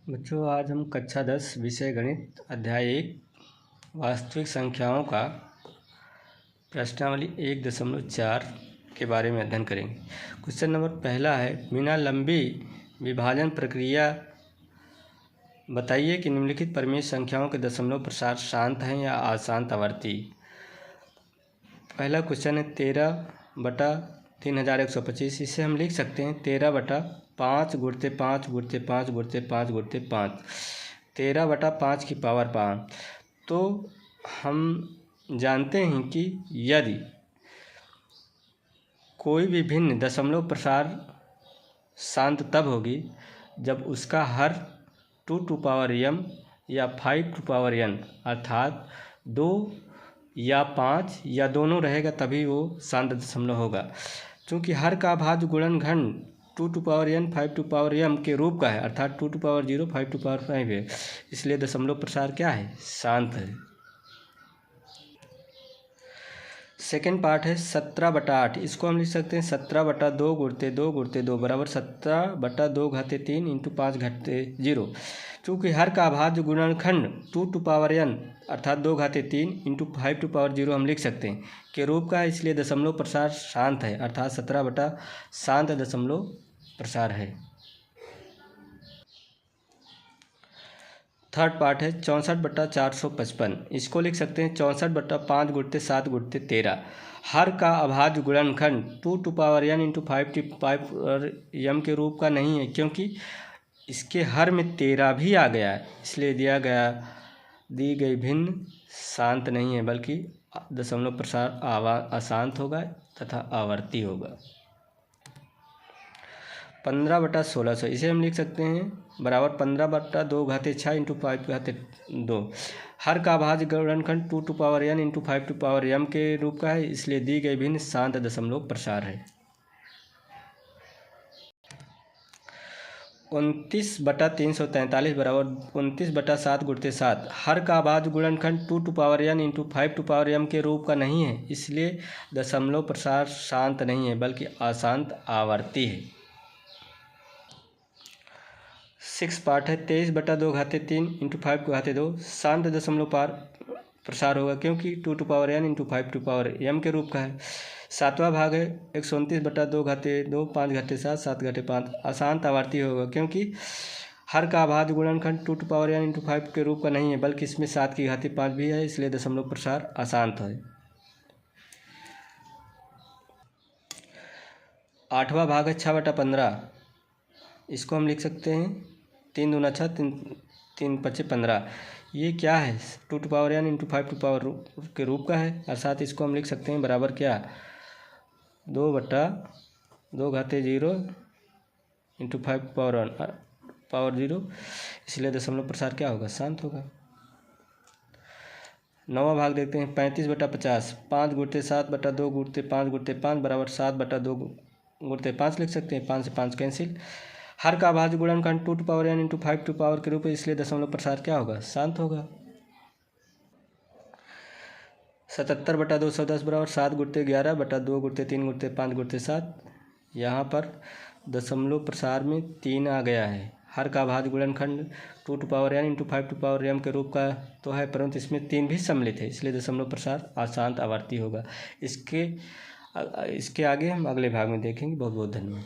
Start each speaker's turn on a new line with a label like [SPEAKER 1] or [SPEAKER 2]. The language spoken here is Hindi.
[SPEAKER 1] बच्चों, आज हम कक्षा 10 विषय गणित अध्याय 1 वास्तविक संख्याओं का प्रश्नावली 1.4 के बारे में अध्ययन करेंगे। क्वेश्चन नंबर पहला है, बिना लंबी विभाजन प्रक्रिया बताइए कि निम्नलिखित परिमेय संख्याओं के दशमलव प्रसार शांत हैं या अशांत आवर्ती। पहला क्वेश्चन है 13/3125। इसे हम लिख सकते हैं 13/5 गुणित 5 गुणित 5 गुणित 5 गुणित 5, 13/5 की पावर 5। तो हम जानते हैं कि यदि कोई भी भिन्न दशमलव प्रसार शांत तब होगी जब उसका हर 2m या 5n अर्थात 2 या 5 या दोनों रहेगा, तभी वो शांत दशमलव होगा। चूँकि हर का अभाज्य गुणनखंड 2n 5m के रूप का है अर्थात 2 5 है, इसलिए दशमलव प्रसार क्या है? शांत है। सेकेंड पार्ट है 17/8। इसको हम लिख सकते हैं 17/2 गुणित 2 गुणित 2 बराबर 17/2 घाते 3 इंटू 5 घाते 0। चूँकि हर का अभाज्य गुणनखंड 2n अर्थात 2 घाते 3 इंटू 5 हम लिख सकते हैं के रूप का है, इसलिए दशमलव प्रसार शांत है अर्थात 17 शांत दशमलव प्रसार है। थर्ड पार्ट है 64/455। इसको लिख सकते हैं 64/5 गुणित 7 गुणित 13। हर का अभाज्य गुणनखंड 2n इंटू 5m के रूप का नहीं है, क्योंकि इसके हर में 13 भी आ गया है, इसलिए दी गई भिन्न शांत नहीं है, बल्कि दशमलव प्रसार अशांत होगा तथा आवर्ती होगा। 15/1600। इसे हम लिख सकते हैं बराबर 15/2 घाते 6 इंटू 5 घाते 2। हर का अभाज्य गुणनखंड 2n इंटू 5m के रूप का है, इसलिए दी गई भिन्न शांत दशमलव प्रसार है। 29/343 बराबर 29/7 गुणित 7। हर का अभाज्य गुणनखंड 2n इंटू 5m के रूप का नहीं है, इसलिए दशमलव प्रसार शांत नहीं है, बल्कि अशांत आवर्ती है। 6 पार्ट है 23/2 घाते 3 इंटू 5 घाते 2। शांत दशमलव प्रसार होगा, क्योंकि 2n इंटू 5m के रूप का है। 7वां भाग है 129/2 घाते 2 5 घाते 7 7 घाते 5। अशांत आवर्ती होगा, क्योंकि हर का अभाज्य गुणनखंड 2n इंटू 5 के रूप का नहीं है, बल्कि इसमें 7 की घाती 5 भी है, इसलिए दशमलव प्रसार अशांत है। 8वां भाग है 6/15। इसको हम लिख सकते हैं 3 दूना 6 3 5 15। ये क्या है? 2n इंटू 5 के रूप का है, अर्थात इसको हम लिख सकते हैं बराबर क्या? 2/2 घाते 0 इंटू 5 इसलिए दशमलव प्रसार क्या होगा? शांत होगा। 9वां भाग देखते हैं 35/50। 5 गुणित 7/2 गुणित 5 गुणित 5 बराबर 7/2 गुणित 5 लिख सकते हैं। 5 से 5 कैंसिल। हर का अभाज्य गुणनखंड 2n इंटू 5 के रूप में, इसलिए दशमलव प्रसार क्या होगा? शांत होगा। 77/210 बराबर 7 गुणित 11/2 गुणित 3 गुणित 5 गुणित 7। यहाँ पर दशमलव प्रसार में 3 आ गया है। हर का अभाज्य गुणनखंड 2n इंटू 5m के रूप का तो है, परंतु इसमें 3 भी सम्मिलित है, इसलिए दशमलव प्रसार अशांत आवर्ती होगा। इसके आगे हम अगले भाग में देखेंगे। बहुत बहुत धन्यवाद।